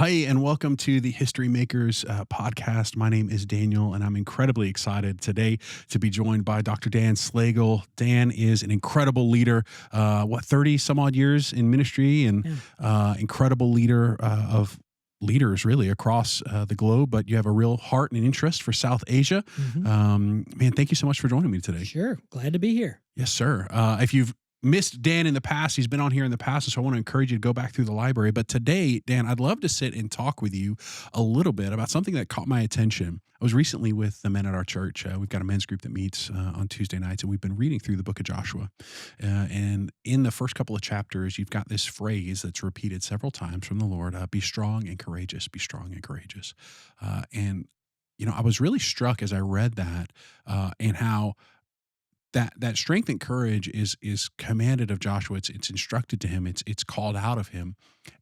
Hi, and welcome to the History Makers podcast. My name is Daniel, and I'm incredibly excited today to be joined by Dr. Dan Slagle. Dan is an incredible leader, 30 some odd years in ministry, and Yeah. incredible leader of leaders really across the globe, but you have a real heart and interest for South Asia. Mhm. Man, thank you so much for joining me today. Sure. Glad to be here. Yes, sir. If you've missed Dan in the past, he's been on here in the past, so I want to encourage you to go back through the library. But today, Dan, I'd love to sit and talk with you a little bit about something that caught my attention. I was recently with the men at our church. We've got a men's group that meets on Tuesday nights, and we've been reading through the book of Joshua. And in the first couple of chapters, you've got this phrase that's repeated several times from the Lord, be strong and courageous, be strong and courageous. I was really struck as I read that and how that strength and courage is commanded of Joshua. It's instructed to him. It's called out of him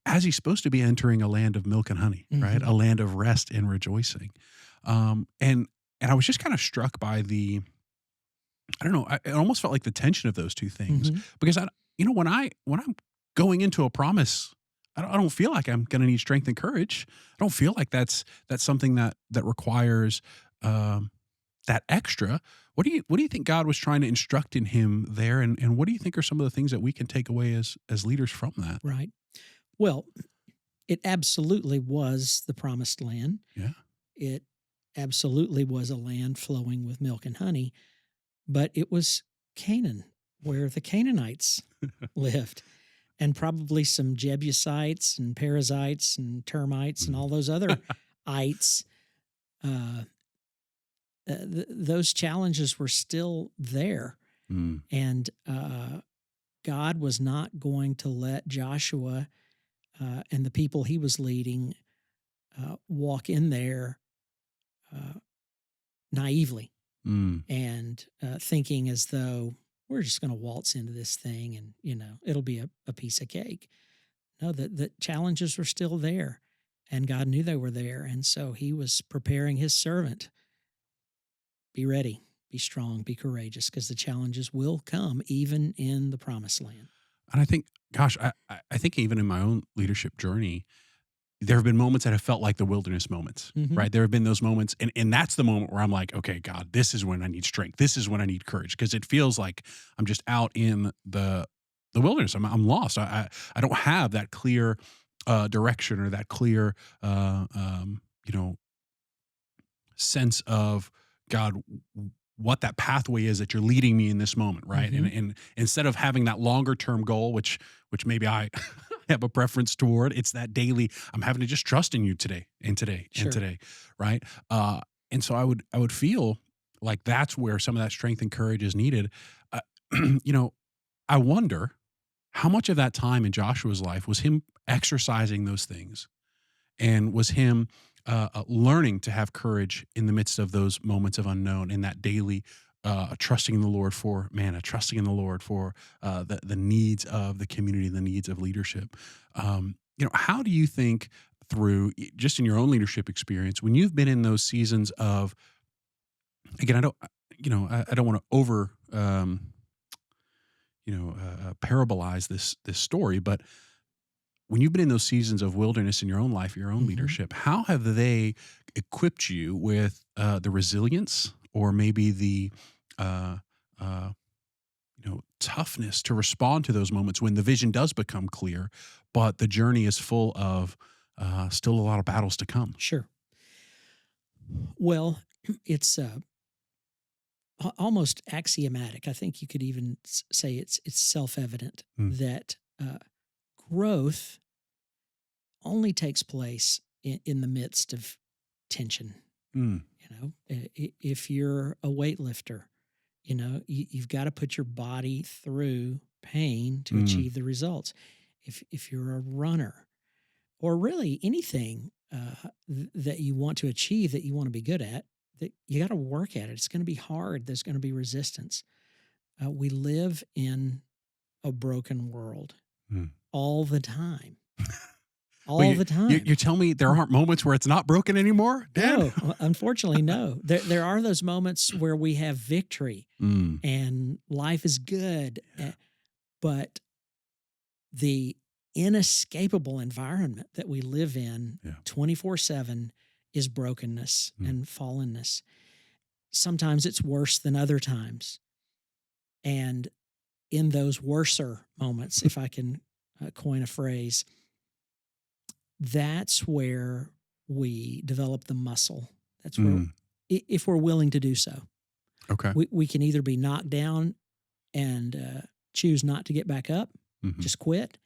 as he's supposed to be entering a land of milk and honey, right? Mhm. A land of rest and rejoicing. And I was just kind of struck by I don't know. It almost felt like the tension of those two things Mhm. because when I'm going into a promise, I don't feel like I'm going to need strength and courage. I don't feel like that's something that requires um, that extra. What do you think God was trying to instruct in him there, and what do you think are some of the things that we can take away as leaders from that? Right. Well, it absolutely was the promised land. Yeah. It absolutely was a land flowing with milk and honey, but it was Canaan, where the Canaanites lived, and probably some Jebusites and Perizzites and termites and Mm. all those other ites. Uh, those challenges were still there. Mm. And God was not going to let Joshua and the people he was leading walk in there uh, naively Mm. and thinking as though we're just going to waltz into this thing and, it'll be a piece of cake. No, the challenges were still there, and God knew they were there. And so he was preparing his servant. Be ready, be strong, be courageous, because the challenges will come even in the promised land. And I think, gosh, I think even in my own leadership journey, there have been moments that have felt like the wilderness moments, Hmm. right? There have been those moments, and that's the moment where I'm like, okay, God, this is when I need strength. This is when I need courage because it feels like I'm just out in the wilderness. I'm lost. I don't have that clear direction or that clear you know sense of God, what that pathway is that you're leading me in this moment, right? Hmm. And instead of having that longer term goal, which maybe I have a preference toward, it's that daily. I'm having to just trust in you today and today and Sure. today, right? And so I would feel like that's where some of that strength and courage is needed. Uh, you know, I wonder how much of that time in Joshua's life was him exercising those things and was him learning to have courage in the midst of those moments of unknown in that daily trusting in the Lord for manna, trusting in the Lord for the needs of the community, the needs of leadership. How do you think through just in your own leadership experience when you've been in those seasons of again, I don't want to over parabolize this story, but when you've been in those seasons of wilderness in your own life, your own Hmm. leadership, how have they equipped you with the resilience or maybe the uh, uh, toughness to respond to those moments when the vision does become clear, but the journey is full of still a lot of battles to come? Sure. Well, it's almost axiomatic. I think you could even say it's self evident Mm. that growth only takes place in the midst of tension. Mm. If you're a weightlifter, you've got to put your body through pain to Mm. achieve the results. If you're a runner, or really anything that you want to achieve, that you want to be good at, that you got to work at it. It's going to be hard. There's going to be resistance. We live in a broken world Mm. all the time, Well, all the time. you're telling me there aren't moments where it's not broken anymore, Dan? No, unfortunately, no. There are those moments where we have victory Mm. and life is good, but the inescapable environment that we live in Yeah. 24/7 is brokenness Mm. and fallenness. Sometimes it's worse than other times. And in those worser moments, if I can coin a phrase, that's where we develop the muscle. That's where, Mm. if we're willing to do so, Okay. we can either be knocked down and choose not to get back up, Mhm. just quit,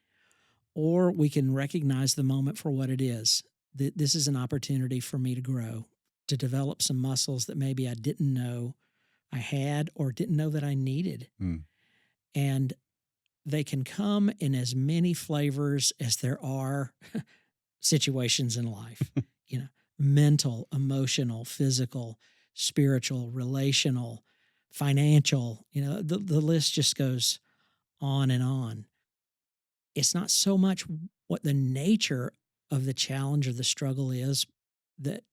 or we can recognize the moment for what it is. That this is an opportunity for me to grow, to develop some muscles that maybe I didn't know I had or didn't know that I needed. Mm. And they can come in as many flavors as there are situations in life, you know, mental, emotional, physical, spiritual, relational, financial, the list just goes on and on. It's not so much what the nature of the challenge or the struggle is that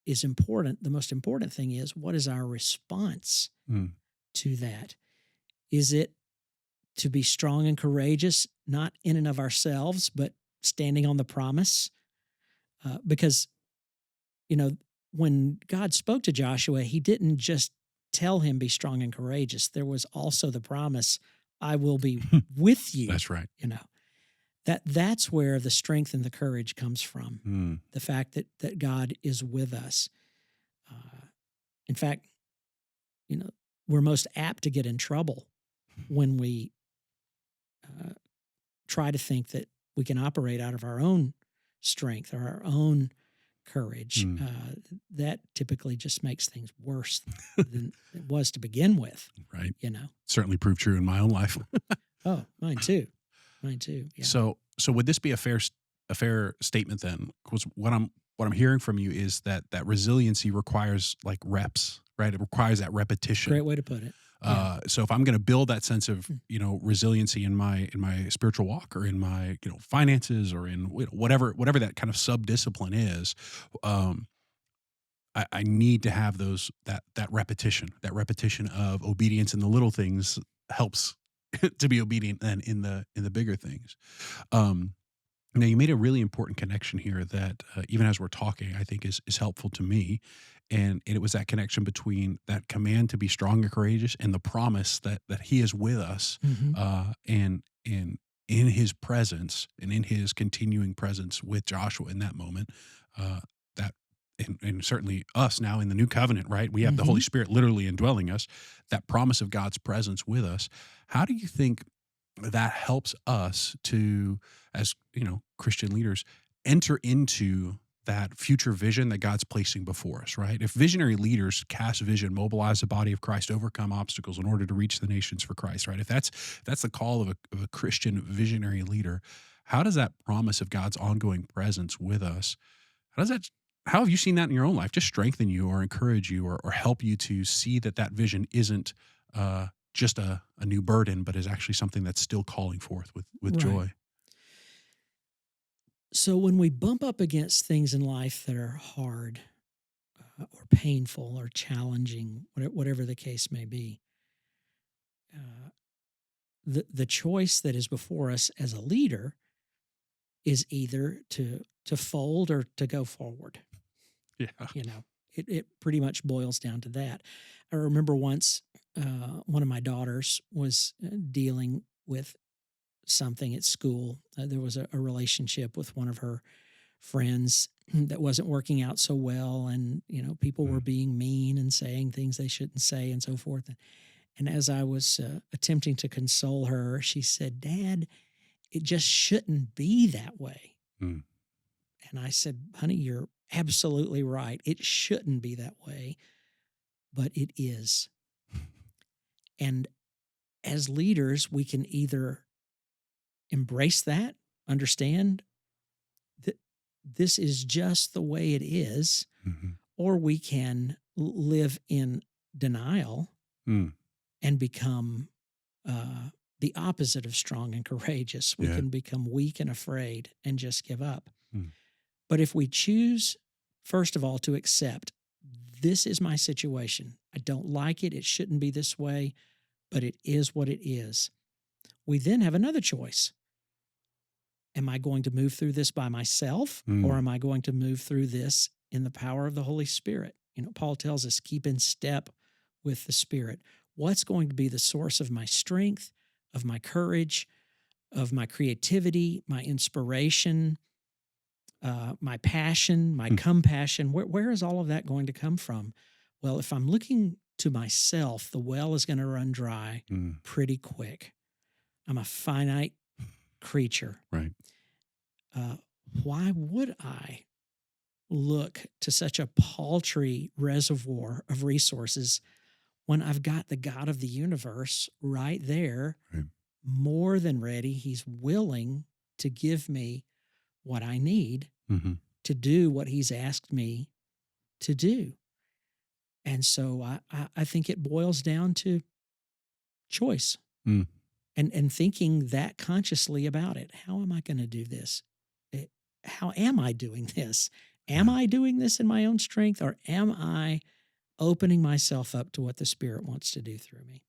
is important. The most important thing is, what is our response Mm. to that? Is it to be strong and courageous, not in and of ourselves, but standing on the promise? Because, you know, when God spoke to Joshua, he didn't just tell him, be strong and courageous. There was also the promise, I will be with you. That's right. That's where the strength and the courage comes from. Mm. The fact that God is with us. In fact, we're most apt to get in trouble when we try to think that we can operate out of our own strength or our own courage. Mm. That typically just makes things worse than it was to begin with. Right. Certainly proved true in my own life. Oh, mine too. Yeah. So would this be a fair statement then? Because what I'm hearing from you is that resiliency requires like reps, right? It requires that repetition. Great way to put it. Yeah. So if I'm going to build that sense of resiliency in my spiritual walk or in my finances or in whatever that kind of sub discipline is, I need to have that repetition of obedience in the little things helps to be obedient then in the bigger things. Now you made a really important connection here that even as we're talking, I think is helpful to me, and it was that connection between that command to be strong and courageous and the promise that He is with us, Mhm. and in His presence and in His continuing presence with Joshua in that moment, that. And certainly us now in the new covenant, right? We have the Holy Spirit literally indwelling us, that promise of God's presence with us. How do you think that helps us to, as Christian leaders, enter into that future vision that God's placing before us, right? If visionary leaders cast vision, mobilize the body of Christ, overcome obstacles in order to reach the nations for Christ, right? If that's the call of a Christian visionary leader, how does that promise of God's ongoing presence with us, how have you seen that in your own life just strengthen you or encourage you or help you to see that vision isn't just a new burden, but is actually something that's still calling forth with Right. joy? So when we bump up against things in life that are hard or painful or challenging, whatever the case may be, uh, the choice that is before us as a leader is either to fold or to go forward. Yeah. It pretty much boils down to that. I remember once one of my daughters was dealing with something at school. There was a relationship with one of her friends that wasn't working out so well, and people were being mean and saying things they shouldn't say and so forth. And as I was attempting to console her, she said, "Dad, it just shouldn't be that way." Mm. And I said, "Honey, you're absolutely right. It shouldn't be that way, but it is." And as leaders, we can either embrace that, understand that this is just the way it is, Mm-hmm. or we can live in denial Mm. and become the opposite of strong and courageous. We Yeah. can become weak and afraid and just give up. Mm. But if we choose, first of all, to accept, this is my situation. I don't like it. It shouldn't be this way, but it is what it is. We then have another choice. Am I going to move through this by myself, or Mm, am I going to move through this in the power of the Holy Spirit? Paul tells us, keep in step with the Spirit. What's going to be the source of my strength, of my courage, of my creativity, my inspiration, my passion, my mm, compassion? Where is all of that going to come from? Well, if I'm looking to myself, the well is going to run dry mm. pretty quick. I'm a finite creature. Right. Uh, why would I look to such a paltry reservoir of resources when I've got the God of the universe right there, Right. more than ready? He's willing to give me what I need Hmm. to do what he's asked me to do. And so I think it boils down to choice Mm. and thinking that consciously about it. How am I going to do this? Eh, How am I doing this? Am Yeah. I doing this in my own strength, or am I opening myself up to what the Spirit wants to do through me?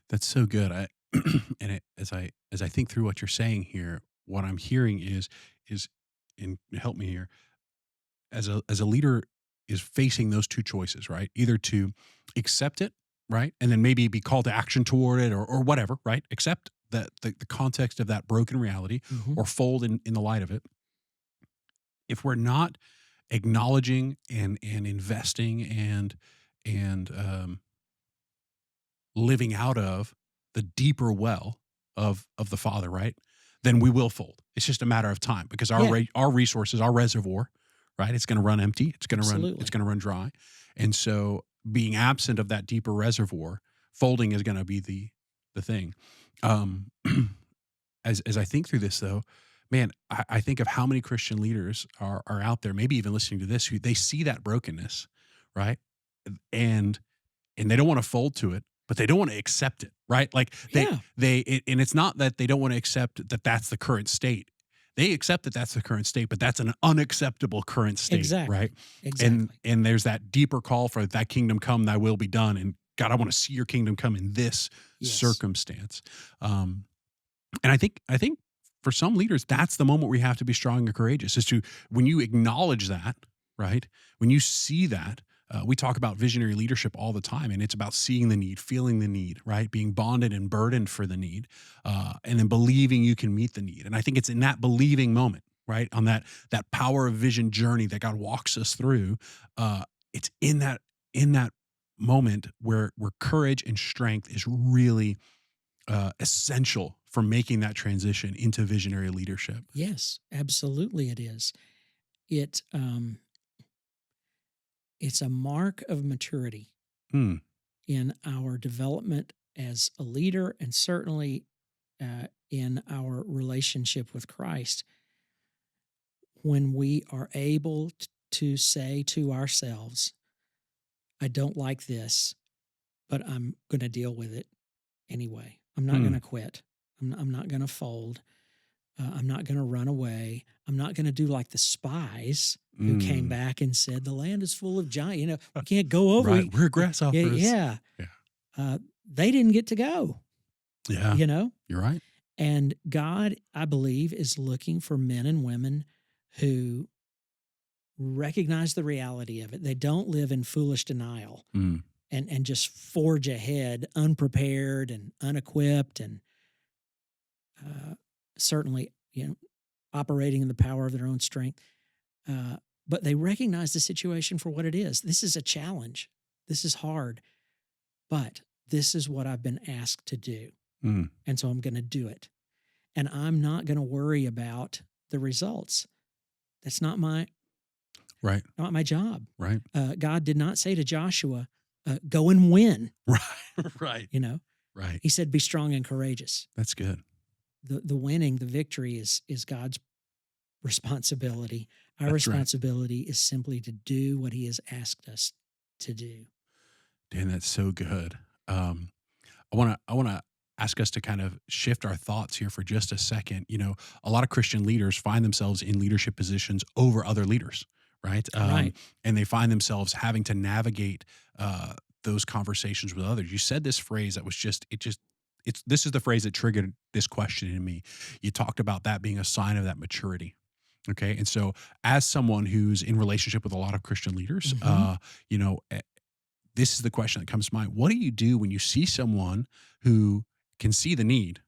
That's so good. As I think through what you're saying here, what I'm hearing is and help me here, as a leader is facing those two choices, right? Either to accept it, right? And then maybe be called to action toward it, or whatever, right? Accept that the context of that broken reality, Hmm. or fold in the light of it. If we're not acknowledging and investing and living out of the deeper well of the Father, right? Then we will fold. It's just a matter of time, because Yeah, our resources, our reservoir, right? It's going to run empty. It's absolutely. going to run dry. And so, being absent of that deeper reservoir, folding is going to be the thing. Um, as I think through this, though, man, I think of how many Christian leaders are out there, maybe even listening to this, who they see that brokenness, right? And and they don't want to fold to it, but they don't want to accept it, right? Like Yeah, and it's not that they don't want to accept that that's the current state. They accept that that's the current state, but that's an unacceptable current state, right? exactly. And Exactly. and there's that deeper call for thy kingdom come, thy will be done. And God, I want to see your kingdom come in this Yes. circumstance. Um, and I think for some leaders, that's the moment where you have to be strong and courageous. Is to when you acknowledge that, right? When you see that, we talk about visionary leadership all the time, and it's about seeing the need, feeling the need, right? Being bonded and burdened for the need, and then believing you can meet the need. And I think it's in that believing moment, right, on that power of vision journey that God walks us through. It's in that moment where courage and strength is really essential for making that transition into visionary leadership. Yes, absolutely it is. It it's a mark of maturity Hmm. in our development as a leader, and certainly in our relationship with Christ, when we are able to say to ourselves, I don't like this, but I'm going to deal with it anyway. I'm not going Hmm. to quit. I'm not going to fold. I'm not going to run away. I'm not going to do like the spies who came Mm. back and said, the land is full of giants. We can't go over. Right. We're Yeah. grasshoppers. Yeah. Yeah. They didn't get to go, Yeah. you know? You're right. And God, I believe, is looking for men and women who recognize the reality of it. They don't live in foolish denial Mm. and just forge ahead unprepared and unequipped and uh, certainly, operating in the power of their own strength. But they recognize the situation for what it is. This is a challenge. This is hard, but this is what I've been asked to do. Mm. And so I'm going to do it. And I'm not going to worry about the results. That's Right. not my job. Right. God did not say to Joshua, go and win. Right. Right. You know, Right. he said, be strong and courageous. That's good. The winning, the victory is God's responsibility. Our That's right. responsibility is simply to do what he has asked us to do. Dan, that's so good. I want to ask us to kind of shift our thoughts here for just a second. A lot of Christian leaders find themselves in leadership positions over other leaders, right? Right. And they find themselves having to navigate those conversations with others. You said this phrase that was just this is the phrase that triggered this question in me. You talked about that being a sign of that maturity. Okay. And so as someone who's in relationship with a lot of Christian leaders, Mhm. you know, this is the question that comes to mind. What do you do when you see someone who can see the need,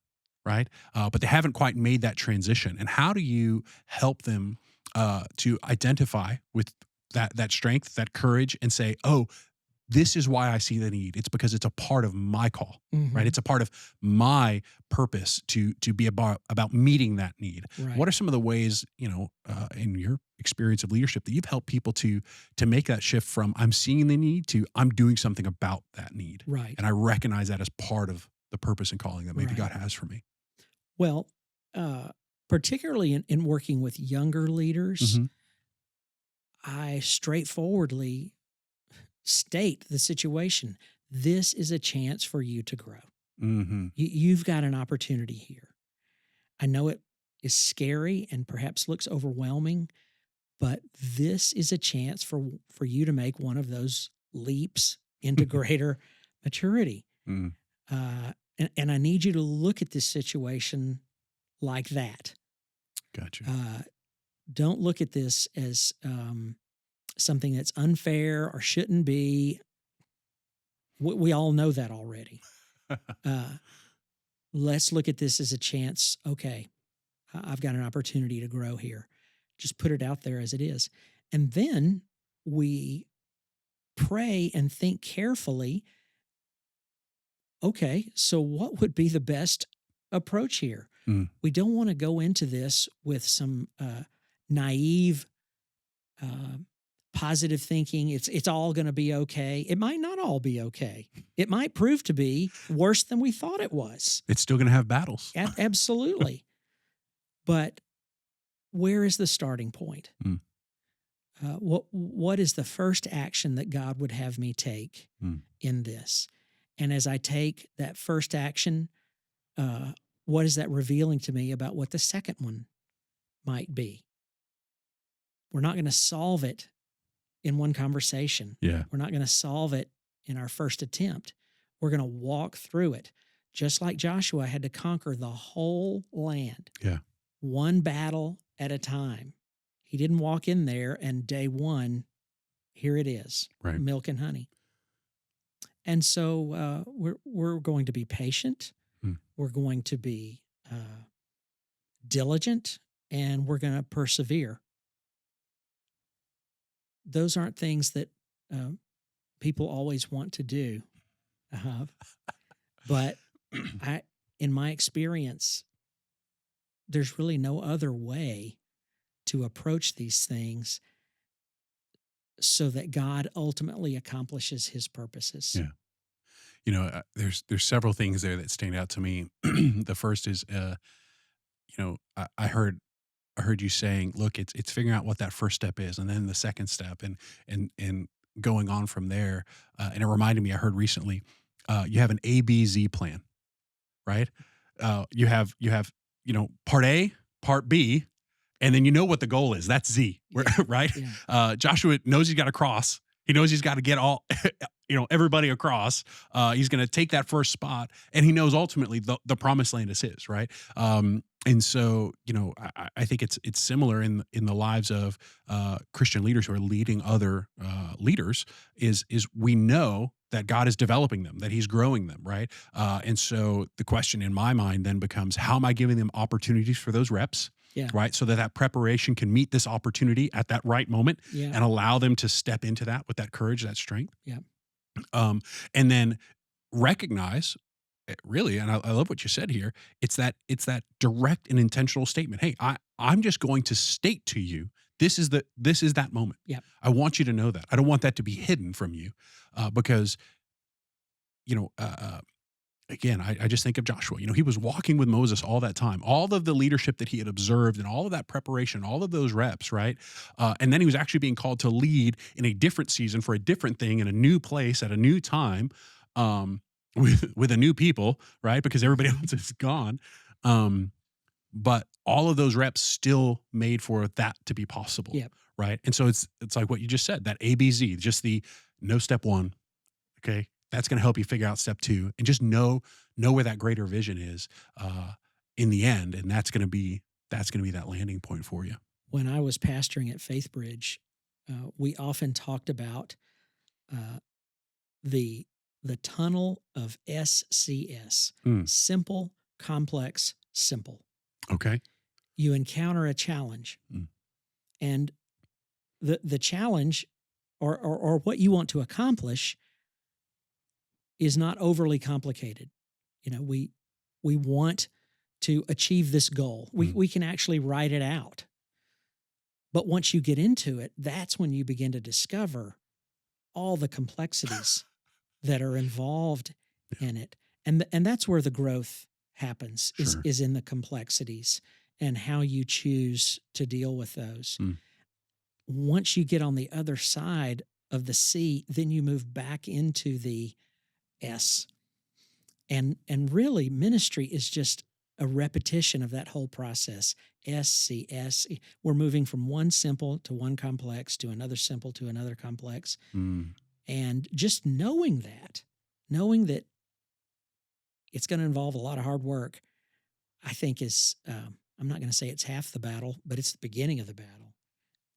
right? But they haven't quite made that transition. And how do you help them to identify with that strength, that courage, and say, "Oh, this is why I see the need. It's because it's a part of my call, right? Mhm. It's a part of my purpose to be about meeting that need." Right. What are some of the ways, in your experience of leadership, that you've helped people to make that shift from I'm seeing the need to I'm doing something about that need, Right. and I recognize that as part of the purpose and calling that maybe Right. God has for me? Well, particularly in working with younger leaders, Hmm. I straightforwardly state the situation. This is a chance for you to grow. Hmm. You've got an opportunity here. I know it is scary and perhaps looks overwhelming, but this is a chance for you to make one of those leaps into greater maturity. Mm. And I need you to look at this situation like that. Gotcha. Uh, don't look at this as something that's unfair or shouldn't be. We all know that already. Uh, let's look at this as a chance. Okay, I've got an opportunity to grow here. Just put it out there as it is. And then we pray and think carefully. Okay, so what would be the best approach here? Mm. We don't want to go into this with some naive, uh, positive thinking. It's all going to be okay. It might not all be okay. It might prove to be worse than we thought it was. It's still going to have battles. Absolutely. But where is the starting point? Mm. What is the first action that God would have me take Mm. in this? And as I take that first action, what is that revealing to me about what the second one might be? We're not going to solve it in one conversation. Yeah. We're not going to solve it in our first attempt. We're going to walk through it, just like Joshua had to conquer the whole land, Yeah. one battle at a time. He didn't walk in there and day one, here it is, Right. milk and honey. And so we're going to be patient. Mm. We're going to be diligent, and we're going to persevere. Those aren't things that people always want to do, but in my experience, there's really no other way to approach these things so that God ultimately accomplishes His purposes. Yeah. There's several things there that stand out to me. The first is, I heard you saying, look, it's figuring out what that first step is, and then the second step, and going on from there. And it reminded me, I heard recently, you have an ABZ plan, right? You have part A, part B, and then you know what the goal is. That's Z, right? Yeah. Joshua knows he's got to cross. He knows he's got to get all, everybody across. He's going to take that first spot, and he knows ultimately the promised land is his, right? And so, I think it's similar in the lives of Christian leaders who are leading other leaders. Is we know that God is developing them, that He's growing them, right? And so the question in my mind then becomes, how am I giving them opportunities for those reps? Yeah. Right. So that preparation can meet this opportunity at that right moment Yeah. and allow them to step into that with that courage, that strength. Yeah. And then recognize, really, and I love what you said here. It's that direct and intentional statement. Hey, I'm just going to state to you, this is that moment. Yeah. I want you to know that. I don't want that to be hidden from you, because again, I just think of Joshua. He was walking with Moses all that time, all of the leadership that he had observed, and all of that preparation, all of those reps, right? And then he was actually being called to lead in a different season for a different thing in a new place at a new time, with a new people, right? Because everybody else is gone. But all of those reps still made for that to be possible, Yep. right? And so it's like what you just said, that ABZ, just the no step one, okay, that's going to help you figure out step two, and just know where that greater vision is in the end, and that's going to be that landing point for you. When I was pastoring at Faith Bridge, we often talked about uh, the the tunnel of SCS: Mm, simple, complex, simple. okay. You encounter a challenge, Mm, and the challenge, or what you want to accomplish, is not overly complicated. We want to achieve this goal. We mm. we can actually write it out. But once you get into it, that's when you begin to discover all the complexities that are involved Yeah, in it. And that's where the growth happens, is sure. is in the complexities and how you choose to deal with those. Mm, Once you get on the other side of the C, then you move back into the S. And really, ministry is just a repetition of that whole process. SCS. We're moving from one simple to one complex to another simple to another complex. mm. And just knowing that it's going to involve a lot of hard work, I think is, I'm not going to say it's half the battle, but it's the beginning of the battle.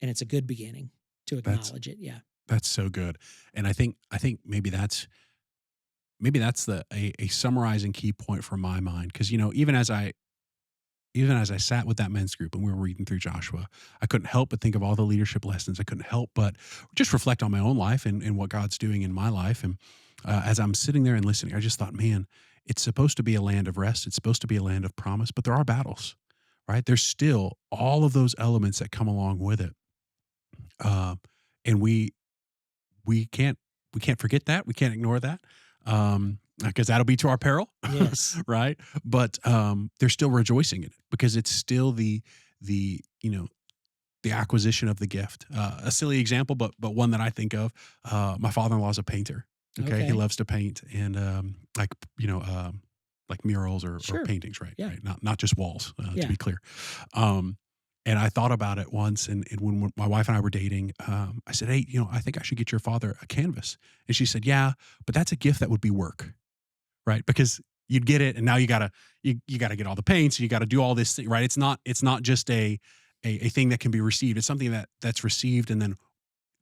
And it's a good beginning to That's acknowledge it. Yeah. that's so good, and I think maybe that's a summarizing key point from my mind, because even as I sat with that men's group and we were reading through Joshua, I couldn't help but think of all the leadership lessons. I couldn't help but just reflect on my own life and what God's doing in my life. And as I'm sitting there and listening, I just thought, man, it's supposed to be a land of rest. It's supposed to be a land of promise, but there are battles, right? There's still all of those elements that come along with it. Uh, and we can't we can't forget that. We can't ignore that. Because that'll be to our peril, Yes. right? But they're still rejoicing in it because it's still the the acquisition of the gift. A silly example, but one that I think of. My father-in-law is a painter. Okay, he Okay. loves to paint, and like murals or Sure. paintings, right? Yeah. Right, not just walls. To Yeah. be clear, um, and I thought about it once, and when my wife and I were dating, I said, "Hey, I think I should get your father a canvas," and she said, "Yeah, but that's a gift that would be work." Right? Because you'd get it, and now you gotta get all the paints, you gotta do all this thing, right? It's not just a thing that can be received. It's something that's received, and then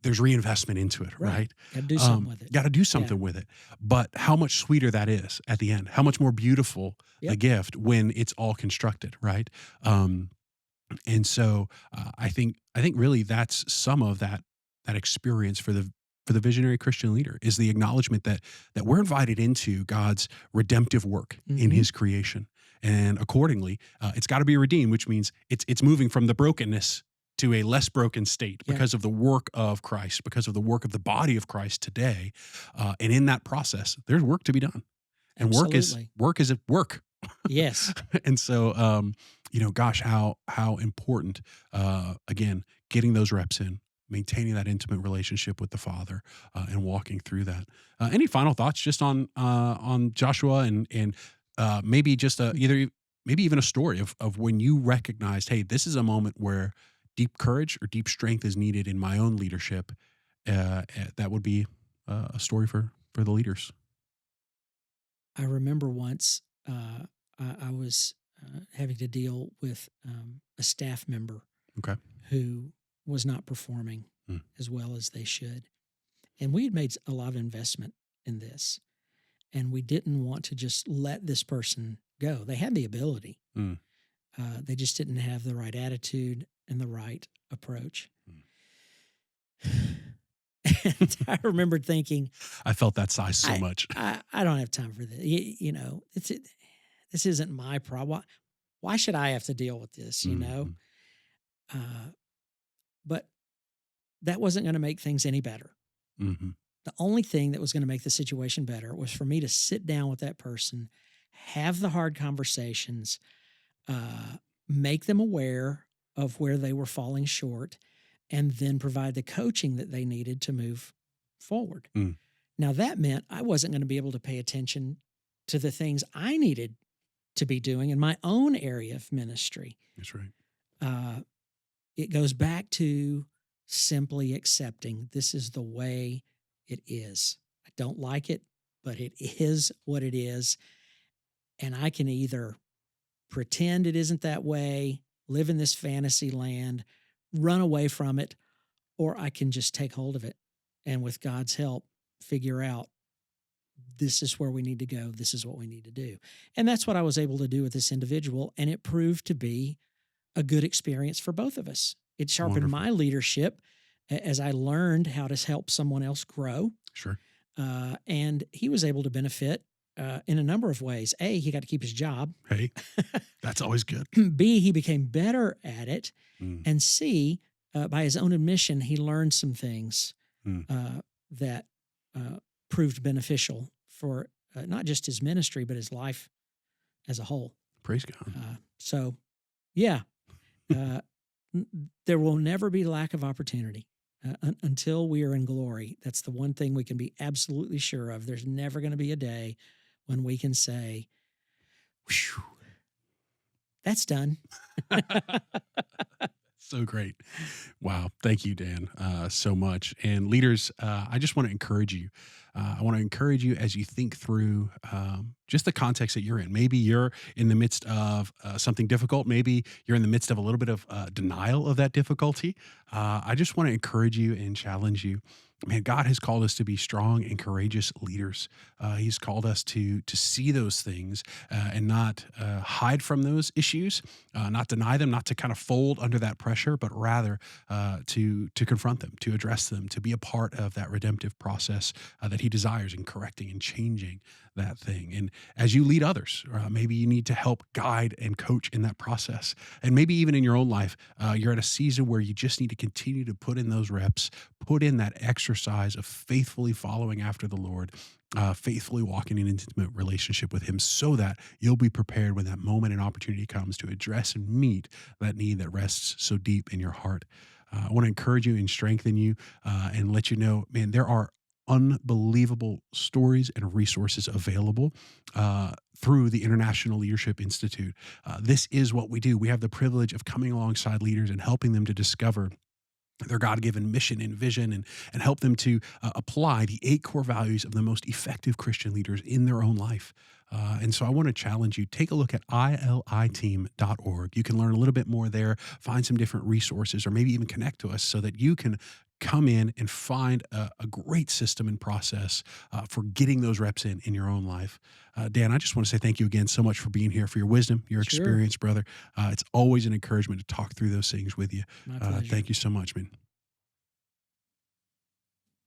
there's reinvestment into it, Right. right? Got to do something with it. Got to do Yeah. something with it. But how much sweeter that is at the end, how much more beautiful the Yep. gift when it's all constructed, right? Um, and so I think really that's some of that experience for the visionary Christian leader, is the acknowledgement that we're invited into God's redemptive work in Hmm. His creation, and accordingly, it's got to be redeemed, which means it's moving from the brokenness to a less broken state Yep. because of the work of Christ, because of the work of the body of Christ today, and in that process, there's work to be done, and Absolutely. work is at work. Yes. And so gosh, how important, again, getting those reps in, maintaining that intimate relationship with the Father, and walking through that. Any final thoughts just on Joshua, and maybe just either maybe even a story of when you recognized, hey, this is a moment where deep courage or deep strength is needed in my own leadership. That would be a story for the leaders. I remember once I was having to deal with a staff member Okay. who was not performing Mm, as well as they should. And we had made a lot of investment in this, and we didn't want to just let this person go. They had the ability, mm, they just didn't have the right attitude and the right approach. mm. And I remember thinking, I felt that size so I, much. I don't have time for this. This isn't my problem. Why should I have to deal with this? Mhm. Uh, but that wasn't going to make things any better. Mhm. The only thing that was going to make the situation better was for me to sit down with that person, have the hard conversations, uh, make them aware of where they were falling short, and then provide the coaching that they needed to move forward. Mm. Now, that meant I wasn't going to be able to pay attention to the things I needed to be doing in my own area of ministry. That's right. Uh, it goes back to simply accepting this is the way it is. I don't like it. but it is what it is. And I can either pretend it isn't that way, live in this fantasy land, run away from it, or I can just take hold of it and with God's help figure out this is where we need to go. This is what we need to do. And that's what I was able to do with this individual. And it proved to be a good experience for both of us. It sharpened Wonderful. my leadership as I learned how to help someone else grow. Sure. And he was able to benefit in a number of ways. A, he got to keep his job. Hey, that's always good. B, he became better at it. Mm, And C, by his own admission, he learned some things mm. that proved beneficial for not just his ministry, but his life as a whole. Praise God. So, yeah, there will never be lack of opportunity until we are in glory. That's the one thing we can be absolutely sure of. There's never going to be a day when we can say, "Whew, that's done." So great. Wow. Thank you, Dan, so much. And leaders, I just want to encourage you. I want to encourage you as you think through just the context that you're in. Maybe you're in the midst of something difficult. Maybe you're in the midst of a little bit of denial of that difficulty. I just want to encourage you and challenge you. Man, God has called us to be strong and courageous leaders. He's called us to see those things and not hide from those issues, not deny them, not to kind of fold under that pressure, but rather to confront them, to address them, to be a part of that redemptive process that He desires in correcting and changing that thing. And as you lead others, maybe you need to help guide and coach in that process. And maybe even in your own life, you're at a season where you just need to continue to put in those reps, put in that exercise of faithfully following after the Lord, faithfully walking in an intimate relationship with Him so that you'll be prepared when that moment and opportunity comes to address and meet that need that rests so deep in your heart. I want to encourage you and strengthen you and let you know, man, there are unbelievable stories and resources available through the International Leadership Institute. This is what we do. We have the privilege of coming alongside leaders and helping them to discover their God-given mission and vision and help them to apply the 8 core values of the most effective Christian leaders in their own life. And so I want to challenge you, take a look at iliteam.org. You can learn a little bit more there, find some different resources, or maybe even connect to us so that you can come in and find a great system and process for getting those reps in your own life. Dan, I just want to say thank you again so much for being here, for your wisdom, your Sure. experience, brother. It's always an encouragement to talk through those things with you. My pleasure. Thank you so much, man.